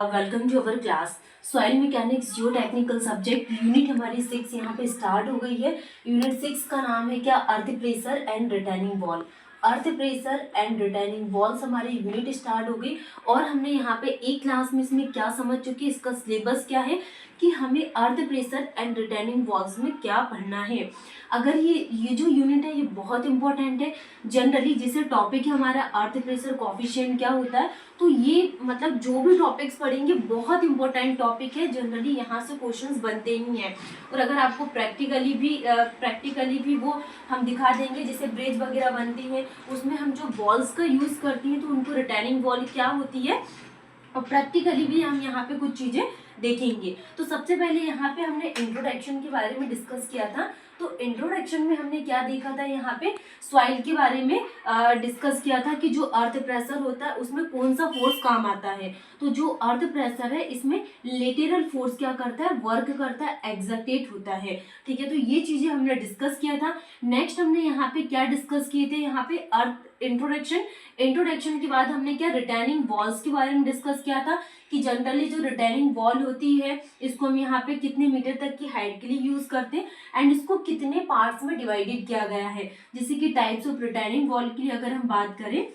Welcome to our class. Soil mechanics geotechnical subject unit हमारी 6 यहाँ पे start हो गई है। यूनिट 6 का नाम है क्या? अर्थ pressure and returning wall. Earth pressure and returning walls हमारी यूनिट स्टार्ट हो गई और हमने यहाँ पे एक क्लास में इसमें क्या समझ चुके, इसका सिलेबस क्या है कि हमें अर्थ प्रेशर एंड रिटर्निंग वॉल्स में क्या पढ़ना है। अगर ये जो यूनिट है ये बहुत इंपॉर्टेंट है। जनरली जैसे टॉपिक है हमारा अर्थ प्रेशर कोफिशिएंट क्या होता है, तो ये मतलब जो भी टॉपिक्स पढ़ेंगे बहुत इंपॉर्टेंट टॉपिक है। जनरली यहाँ से क्वेश्चंस बनते ही हैं और अगर आपको प्रैक्टिकली भी वो हम दिखा देंगे, जैसे ब्रिज वगैरह बनती है उसमें हम जो वॉल्स का यूज़ करती हैं तो उनको रिटर्निंग वॉल क्या होती है, और प्रैक्टिकली भी हम यहाँ पे कुछ चीज़ें देखेंगे। तो सबसे पहले यहाँ पे हमने इंट्रोडक्शन के बारे में डिस्कस किया था। तो इंट्रोडक्शन में हमने क्या देखा था, यहाँ पे सॉइल के बारे में डिस्कस किया था कि जो अर्थ प्रेशर होता है उसमें कौन सा फोर्स काम आता है। तो जो अर्थ प्रेशर है इसमें लेटरल फोर्स क्या करता है, वर्क करता है, एग्जर्टेट होता है। ठीक है, तो ये चीज़ें हमने डिस्कस किया था। नेक्स्ट हमने यहाँ पे क्या डिस्कस किए थे, यहाँ पे अर्थ इंट्रोडक्शन के बाद हमने क्या रिटर्निंग वॉल्स के बारे में डिस्कस किया था कि जनरली जो रिटर्निंग वॉल होती है इसको हम यहाँ पे कितने मीटर तक की हाइट के लिए यूज करते हैं एंड इसको कितने पार्ट्स में डिवाइडेड किया गया है। जैसे कि टाइप्स ऑफ रिटर्निंग वॉल के लिए अगर हम बात करें,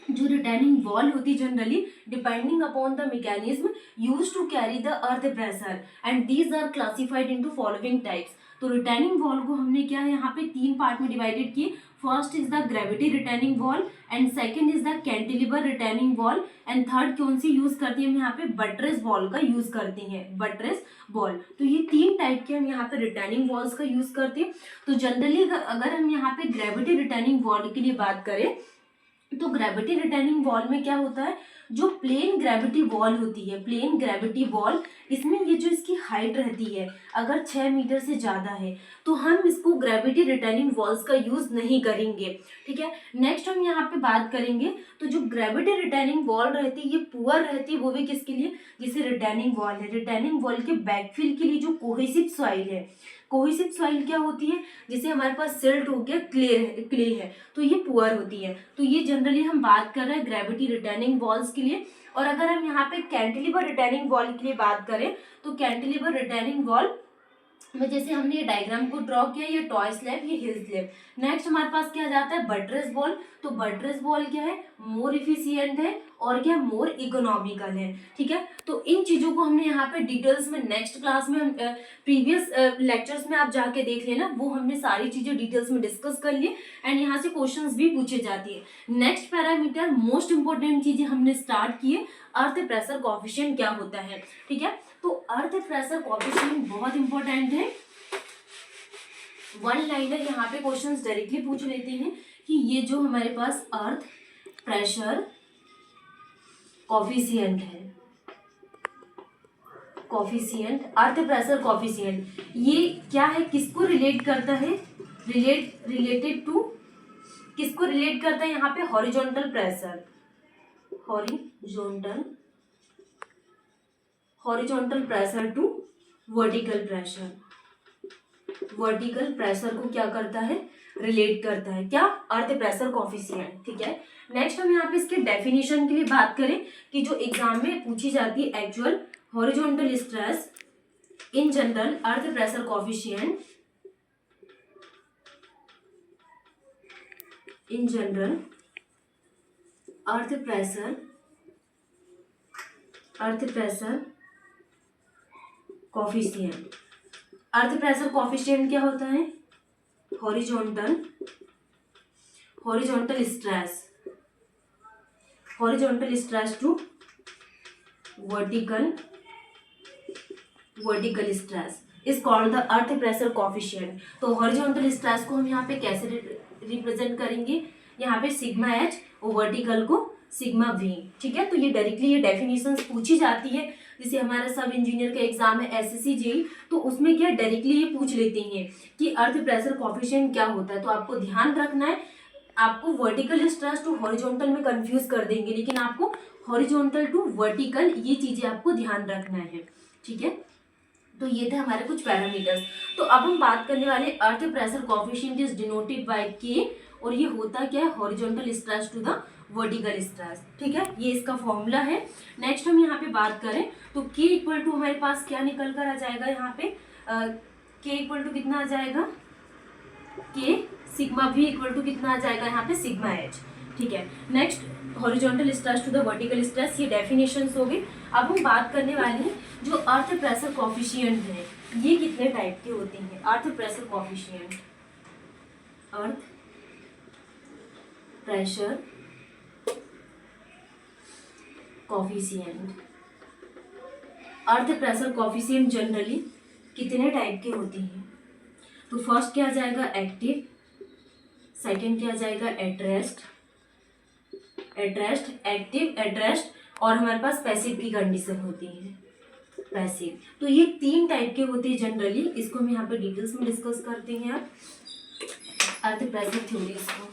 जो रिटर्निंग वॉल होती generally depending upon the mechanism used to carry the earth pressure and these are classified into following types. तो रिटर्निंग वॉल को हमने क्या है यहाँ पे 3 पार्ट में डिवाइडेड किए। First is the gravity returning wall and second is the cantilever returning wall and third कौन सी यूज करती है, हम यहाँ पे बट्रेस वॉल का यूज करते हैं, बट्रेस वॉल। तो ये 3 टाइप के हम यहाँ पे रिटर्निंग वॉल्स का यूज करते हैं। तो जनरली अगर हम यहाँ पे ग्रेविटी रिटर्निंग वॉल के लिए बात करें तो ग्रेविटी रिटर्निंग वॉल में क्या होता है, जो प्लेन ग्रेविटी वॉल होती है, प्लेन ग्रेविटी वॉल, इसमें ये जो इसकी हाइट रहती है अगर 6 मीटर से ज़्यादा है तो हम इसको ग्रेविटी रिटर्निंग वॉल्स का यूज़ नहीं करेंगे। ठीक है, नेक्स्ट हम यहाँ पे बात करेंगे तो जो ग्रेविटी रिटर्निंग वॉल रहती है ये पुअर रहती है, वो भी किसके लिए, जैसे रिटर्निंग वॉल है, रिटर्निंग वॉल के बैकफिल के लिए जो कोहेसिव सॉइल है। कोहेसिव सॉइल क्या होती है, जैसे हमारे पास सिल्ट हो गया, क्ले है, तो ये पुअर होती है। तो ये जनरली हम बात कर रहे हैं ग्रेविटी रिटर्निंग वॉल्स के लिए। और अगर हम यहाँ पे कैंटिलीवर रिटर्निंग वॉल के लिए बात करें तो कैंटिलीवर रिटर्निंग वॉल में जैसे हमने ये डायग्राम को ड्रॉ किया, ये टॉय स्लैब, ये हिल स्लैब। नेक्स्ट हमारे पास क्या जाता है, बट्रेस वॉल। तो बट्रेस वॉल क्या है, मोर इफिशियंट है और क्या मोर इकोनॉमिकल है। ठीक है, तो इन चीजों को हमने यहाँ पे डिटेल्स में नेक्स्ट क्लास में हम प्रीवियस लेक्चर्स में आप जाके देख लेना, वो हमने सारी चीजें डिटेल्स में डिस्कस कर लिए एंड यहाँ से क्वेश्चंस भी पूछे जाती है। नेक्स्ट पैरामीटर मोस्ट इंपॉर्टेंट चीजें हमने स्टार्ट किए, अर्थ प्रेशर कोएफिशिएंट क्या होता है। ठीक है, तो अर्थ प्रेशर कोएफिशिएंट बहुत इंपॉर्टेंट है। वन लाइनर यहाँ पे क्वेश्चंस डायरेक्टली पूछ लेते हैं कि ये जो हमारे पास अर्थ प्रेशर कोएफिशिएंट है, कोएफिशिएंट, अर्थ प्रेशर कोएफिशिएंट, ये क्या है, किसको रिलेट करता है, रिलेटेड टू, किसको रिलेट करता है यहाँ पे, horizontal pressure, horizontal pressure to vertical pressure. Vertical pressure को क्या करता है, रिलेट करता है, क्या, अर्थ प्रेशर कोएफिशिएंट। ठीक है, नेक्स्ट हम यहाँ पे इसके डेफिनेशन के लिए बात करें कि जो एग्जाम में पूछी जाती है, actual horizontal stress in general earth pressure coefficient, in general earth pressure coefficient. Earth pressure coefficient क्या होता है, horizontal stress to vertical stress is called the earth pressure coefficient. तो हॉरिजॉन्टल स्ट्रेस को हम यहाँ पे कैसे रिप्रेजेंट करेंगे, यहाँ पे सिग्मा एच और वर्टिकल को सिग्मा वी। ठीक है, तो ये डायरेक्टली ये डेफिनेशंस पूछी जाती है। जैसे हमारा सब इंजीनियर का एग्जाम है एसएससी जेईई, तो उसमें क्या डायरेक्टली ये पूछ लेते हैं कि अर्थ प्रेशर कोएफिशिएंट क्या होता है। तो आपको ध्यान रखना है, आपको वर्टिकल स्ट्रेस टू हॉरिजॉन्टल में कंफ्यूज कर देंगे, लेकिन आपको हॉरिजॉन्टल टू वर्टिकल ये चीजें आपको ध्यान रखना है। ठीक है, तो ये थे हमारे कुछ पैरामीटर्स। तो अब हम बात करने वाले earth pressure coefficient is denoted by K, और ये होता क्या है, horizontal stress to the vertical stress. ठीक है, ये इसका फॉर्मूला है। नेक्स्ट हम यहाँ पे बात करें तो K इक्वल टू हमारे पास क्या निकल कर आ जाएगा यहाँ पे, K इक्वल टू कितना आ जाएगा, K sigma V equal to कितना आ जाएगा यहाँ पे सिग्मा H। ठीक है, next horizontal stress to the vertical stress, ये डेफिनेशंस हो गई। अब हम बात करने वाले हैं जो अर्थ प्रेशर कोफिशिएंट है, ये कितने टाइप के होते हैं। Earth pressure coefficient, earth pressure coefficient, earth pressure coefficient generally कितने टाइप के होते हैं। तो फर्स्ट क्या आ जाएगा एक्टिव, सेकंड क्या आ जाएगा at rest, active, at rest, और हमारे पास पैसिव की कंडीशन होती है, पैसिव। तो ये 3 टाइप के होते हैं जनरली। इसको हम यहाँ पे डिटेल्स में डिस्कस करते हैं आप अर्थ प्रेशर थ्योरीज को।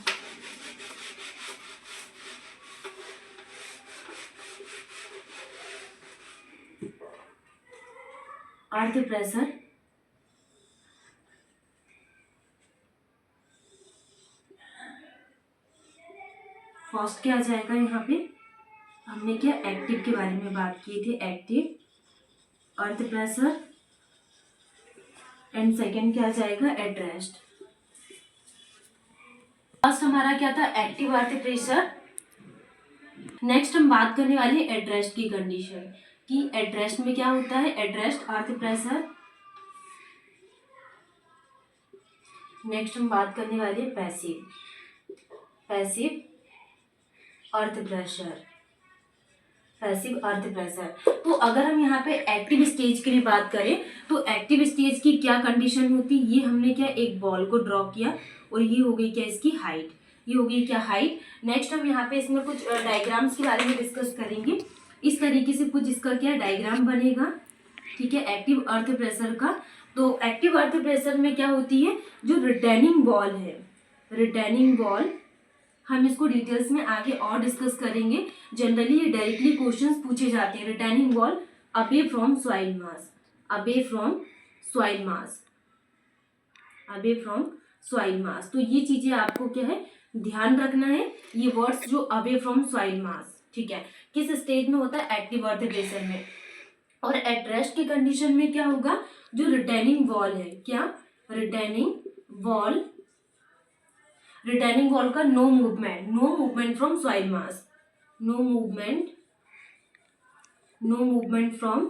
अर्थ प्रेशर फर्स्ट क्या आ जाएगा यहाँ पे, हमने क्या एक्टिव के बारे में बात की थी, active earth pressure, and second क्या आ जाएगा एट रेस्ट। फर्स्ट हमारा क्या था एक्टिव अर्थ प्रेशर। नेक्स्ट हम बात करने वाले हैं एट रेस्ट की कंडीशन कि एट रेस्ट में क्या होता है, at rest earth pressure. Next हम बात करने वाले हैं passive earth pressure, passive earth pressure. तो अगर हम यहाँ पे एक्टिव स्टेज के लिए बात करें तो एक्टिव स्टेज की क्या कंडीशन होती है, ये हमने क्या एक बॉल को ड्रॉ किया और ये हो गई क्या इसकी हाइट, ये हो गई क्या हाइट। नेक्स्ट हम यहाँ पे इसमें कुछ डायग्राम्स के बारे में डिस्कस करेंगे। इस तरीके से कुछ इसका क्या डायग्राम बनेगा। ठीक है, एक्टिव अर्थ प्रेशर का। तो एक्टिव अर्थ प्रेशर में क्या होती है, जो रिटेनिंग बॉल है, रिटेनिंग बॉल, हम इसको डिटेल्स में आगे और डिस्कस करेंगे। जनरली ये डायरेक्टली क्वेश्चंस पूछे जाते हैं। Retaining ball away from soil mass, away from soil mass, away from soil मास। तो ये चीजें आपको क्या है ध्यान रखना है, ये वर्ड्स जो अवे फ्रॉम सॉइल मास। ठीक है, किस स्टेज में होता है एक्टिव अर्थ प्रेशर में। और एट रेस्ट की कंडीशन में क्या होगा, जो रिटेनिंग वॉल है, क्या रिटेनिंग वॉल, रिटेनिंग वॉल का no movement from soil mass, no movement from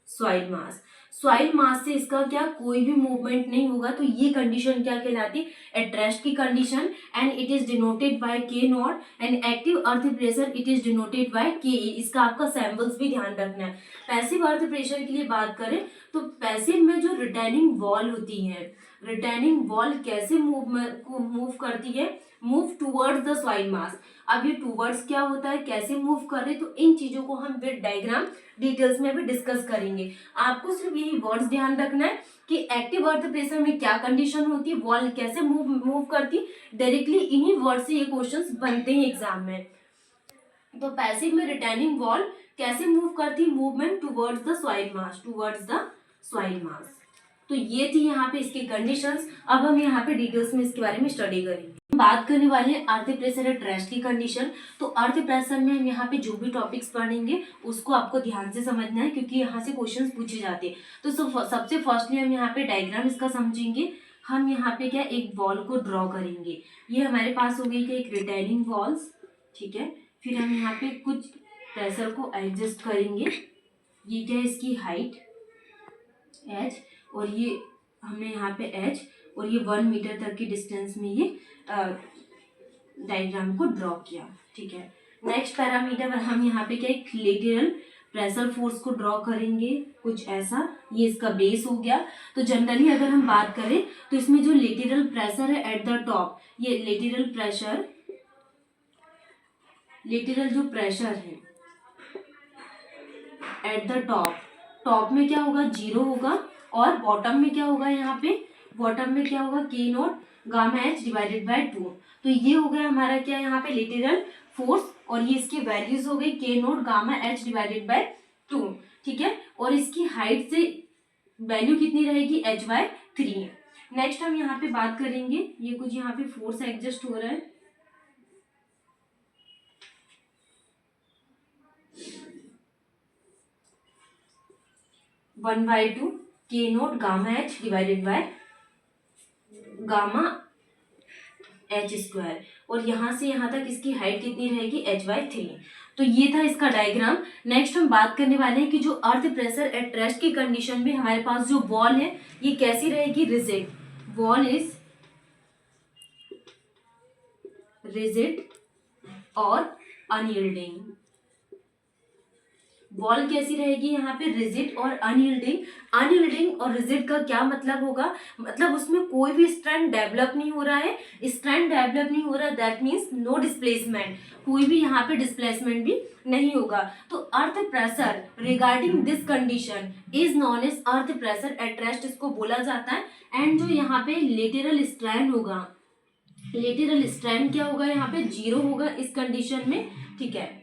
soil mass. Soil mass से इसका क्या कोई भी मूवमेंट नहीं होगा। तो ये कंडीशन क्या कहलाती है, एट रेस्ट की condition, and it is denoted by K naught, and active earth pressure it is denoted by K A. इसका आपका सैम्पल्स भी ध्यान रखना है। पैसिव अर्थ प्रेशर के लिए बात करें तो पैसिव में जो रिटेनिंग वॉल होती है, रिटेनिंग वॉल कैसे मूव करती है, मूव टूवर्ड्स द सॉइल मास। अब ये टूवर्ड्स क्या होता है, कैसे मूव कर रहे, तो इन चीजों को हम विद डायग्राम डिटेल्स में भी डिस्कस करेंगे। आपको सिर्फ यही वर्ड्स ध्यान रखना है कि एक्टिव अर्थ प्रेशर में क्या कंडीशन होती है, वॉल कैसे मूव करती, डायरेक्टली इन्हीं वर्ड से ये क्वेश्चंस बनते हैं एग्जाम में। तो पैसिव में रिटेनिंग वॉल कैसे मूव करती, movement towards the soil mass, towards the soil मास। तो ये थी यहाँ पे इसकी कंडीशंस। अब हम यहाँ पे डिटेल्स में इसके बारे में स्टडी करेंगे। बात करने वाले हैं अर्थ प्रेशर एट रेस्ट की कंडीशन। तो अर्थ प्रेशर में हम यहाँ पे जो भी टॉपिक्स पढ़ेंगे उसको आपको ध्यान से समझना है, क्योंकि यहाँ से क्वेश्चंस पूछे जाते हैं। तो सबसे फर्स्टली हम यहाँ पे डायग्राम इसका समझेंगे। हम यहाँ पे क्या एक बॉल को ड्रॉ करेंगे। ये हमारे पास हो गई क्या एक रिटेनिंग वॉल्स। ठीक है, फिर हम यहाँ पे कुछ प्रेशर को एडजस्ट करेंगे। ये क्या है इसकी हाइट h, और ये हमने यहाँ पे h, और ये 1 मीटर तक की डिस्टेंस में ये डायग्राम को ड्रॉ किया। ठीक है, नेक्स्ट पैरामीटर हम यहाँ पे क्या एक लेटरल प्रेशर फोर्स को ड्रॉ करेंगे, कुछ ऐसा। ये इसका बेस हो गया। तो जनरली अगर हम बात करें तो इसमें जो लेटरल प्रेशर है एट द टॉप, ये लेटरल प्रेशर, लेटरल जो प्रेशर है एट द टॉप, टॉप में क्या होगा 0 होगा, और बॉटम में क्या होगा, यहाँ पे बॉटम में क्या होगा के not gamma H divided by 2। तो ये हो गया हमारा क्या यहाँ पे लेटरल फोर्स, और ये इसकी वैल्यूज हो गई के not gamma H divided by 2। ठीक है, और इसकी हाइट से वैल्यू कितनी रहेगी h/3 है। नेक्स्ट हम यहाँ पे बात करेंगे, ये कुछ यहाँ पे फोर्स एडजस्ट हो रहा है, 1/2 के note gamma H divided by gamma H square, और यहाँ से यहाँ तक इसकी हाइट कितनी रहेगी, h/3। तो ये था इसका डायग्राम। नेक्स्ट हम बात करने वाले हैं कि जो अर्थ प्रेशर एट रेस्ट की कंडीशन में हमारे पास जो बॉल है ये कैसी रहेगी, रिजिड। बॉल इज रिजिड और अनयील्डिंग। बॉल कैसी रहेगी यहाँ पे, रिजिड और अनयील्डिंग। अनयील्डिंग और रिजिड का क्या मतलब होगा, मतलब उसमें कोई भी स्ट्रैंड डेवलप नहीं हो रहा है। स्ट्रैंड डेवलप नहीं हो रहा, दैट मीन्स नो डिस्प्लेसमेंट, कोई भी यहाँ पे डिस्प्लेसमेंट भी नहीं होगा। तो earth pressure regarding this condition is known as earth pressure at rest, इसको बोला जाता है। एंड जो यहाँ पे लेटरल स्ट्रैंड होगा, लेटरल स्ट्रैंड क्या होगा, यहाँ पे 0 होगा इस कंडीशन में, ठीक है।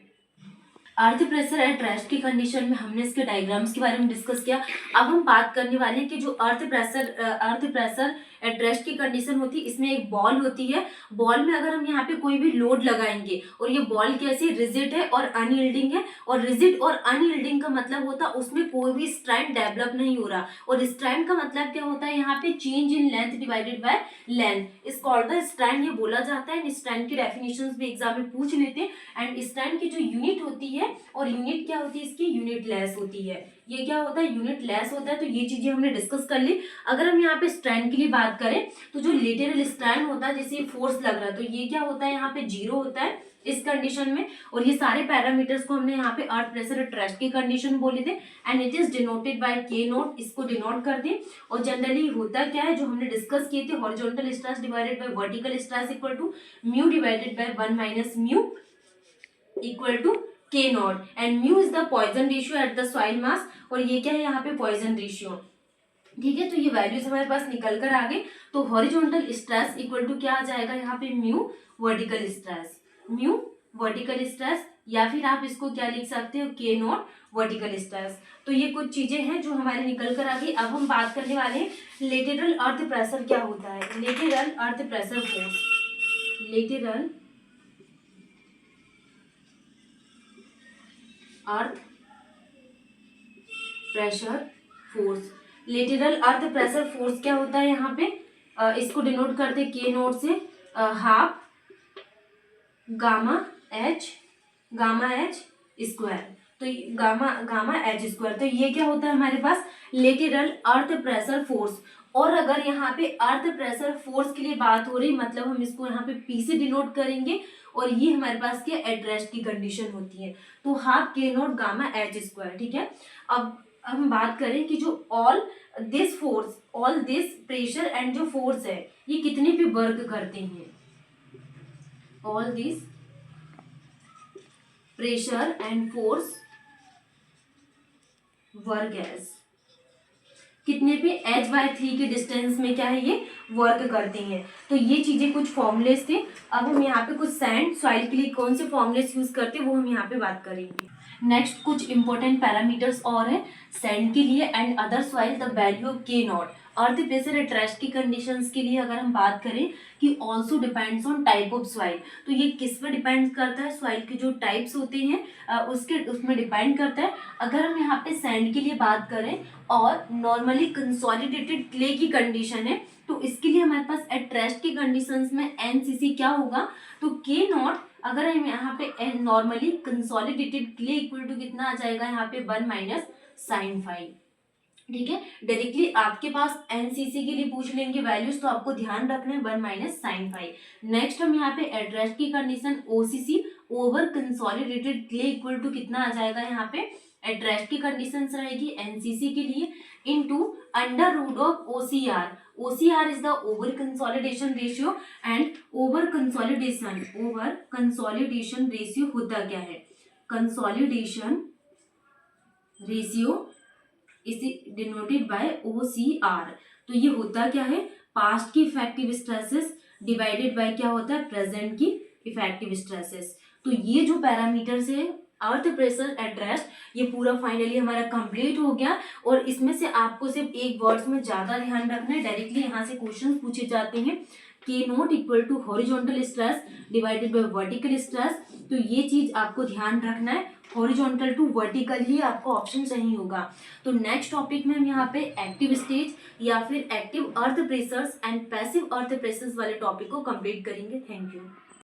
अर्थ प्रेशर एट रेस्ट की कंडीशन में हमने इसके डायग्राम्स के बारे में डिस्कस किया। अब हम बात करने वाले हैं कि जो अर्थ प्रेशर एट रेस्ट की कंडीशन होती है, इसमें एक बॉल होती है। बॉल में अगर हम यहाँ पे कोई भी लोड लगाएंगे और ये बॉल कैसी, रिजिड है और अनयील्डिंग है, और रिजिड और अनयील्डिंग का मतलब होता है उसमें कोई भी स्ट्रैंड डेवलप नहीं हो रहा, और स्ट्रैंड का मतलब क्या होता है, यहाँ पे change in length divided by length is called the strand, ये बोला जाता है। स्ट्रैंड की डेफिनेशंस भी एग्जाम में पूछ लेते हैं। एंड स्ट्रैंड की जो यूनिट होती है, और यूनिट क्या होती है इसकी, यूनिट लेस होती है। ये क्या होता है, यूनिट लेस होता है। तो ये चीजें हमने डिस्कस कर ली। अगर हम यहाँ पे स्ट्रैंड के लिए बात करें तो जो लेटरल स्ट्रैंड होता है, जैसे फोर्स लग रहा है, तो ये क्या होता है, यहाँ पे 0 होता है इस कंडीशन में। और ये सारे पैरामीटर्स को हमने यहाँ पे अर्थ प्रेशर एट रेस्ट की कंडीशन बोले थे। And it is denoted by के नोट, इसको डिनोट कर दें। और जनरली होता क्या है, जो हमने डिस्कस किए थे, horizontal stress divided by vertical stress equal to mu divided by 1 minus mu equal to K naught. And mu is the Poisson ratio at the soil mass, और ये क्या है यहाँ पे, पॉइजन रेशियो, ठीक है। तो ये वैल्यूज हमारे पास निकल कर आ गए। तो हॉरिजॉन्टल स्ट्रेस इक्वल टू क्या आ जाएगा यहाँ पे, mu vertical stress, mu vertical stress, या फिर आप इसको क्या लिख सकते हो, के नॉट वर्टिकल स्ट्रेस। तो ये कुछ चीजें हैं जो हमारे निकल कर आ गई। अब हम बात करने वाले हैं लेटरल अर्थ प्रेशर क्या होता है। Lateral earth pressure force, lateral earth pressure force. Lateral earth pressure force क्या होता है यहाँ पे, इसको डिनोट करते के नोट से, हाफ गामा एच स्क्वायर। तो गामा एच स्क्वायर, तो ये क्या होता है हमारे पास, लेटरल अर्थ प्रेशर फोर्स। और अगर यहाँ पे अर्थ प्रेशर फोर्स के लिए बात हो रही, मतलब हम इसको यहाँ पे पी से डिनोट करेंगे, और ये हमारे पास क्या, एट रेस्ट की कंडीशन होती है। तो हाफ के नोट गामा एच स्क्वायर, ठीक है। अब हम बात करें कि जो ऑल दिस प्रेशर एंड जो फोर्स है ये कितने पे वर्क करते हैं, all this pressure and force work as, कितने पे, h/3 के डिस्टेंस में क्या है ये वर्क करते हैं। तो ये चीजें कुछ फॉर्मुलेस थे। अब हम यहाँ पे कुछ सैंड सॉइल के लिए कौन से फॉर्मुलेस यूज करते हैं वो हम यहाँ पे बात करेंगे। नेक्स्ट कुछ इंपॉर्टेंट पैरामीटर्स और है सैंड के लिए and other soil, the value of K naught. Earth pressure at rest की कंडीशंस के लिए अगर हम बात करें कि also depends on type of soil, तो ये किस पे डिपेंड करता है, सॉइल के जो टाइप्स होते हैं उसमें डिपेंड करता है। अगर हम यहाँ पे सैंड के लिए बात करें और नॉर्मली कंसोलिडेटेड क्ले की कंडीशन है, तो इसके लिए हमारे पास एट रेस्ट की कंडीशंस में एनसीसी क्या होगा, तो के नॉट, अगर हम यहाँ पे normally consolidated clay equal to कितना आ जाएगा यहाँ पे 1 माइनस साइन 5, ठीक है। डायरेक्टली आपके पास एनसीसी के लिए पूछ लेंगे वैल्यूज, तो आपको ध्यान रखना है 1 माइनस साइन 5। नेक्स्ट हम यहाँ पे एट रेस्ट की condition OCC over consolidated clay equal to कितना आ जाएगा यहाँ पे, एट रेस्ट की कंडीशन रहेगी एनसीसी के लिए into under root of OCR. OCR is the over consolidation ratio, and over consolidation ratio होता क्या है, consolidation ratio is denoted by OCR। तो ये होता क्या है, पास्ट की इफेक्टिव स्ट्रेसेस डिवाइडेड बाय क्या होता है, प्रेजेंट की इफेक्टिव स्ट्रेसेस। तो ये जो पैरामीटर्स है अर्थ प्रेशर एट रेस्ट, ये पूरा फाइनली हमारा कंप्लीट हो गया। और इसमें से आपको सिर्फ एक वर्ड्स में ज्यादा ध्यान रखना है, डायरेक्टली यहाँ से क्वेश्चन पूछे जाते हैं, K not equal to horizontal stress divided by vertical stress. तो ये चीज आपको ध्यान रखना है। हॉरिजॉन्टल टू वर्टिकल ही आपको ऑप्शन सही होगा। तो नेक्स्ट टॉपिक में हम यहाँ पे एक्टिव स्टेज या फिर active earth pressures and passive earth pressures वाले टॉपिक को कंप्लीट करेंगे। Thank you.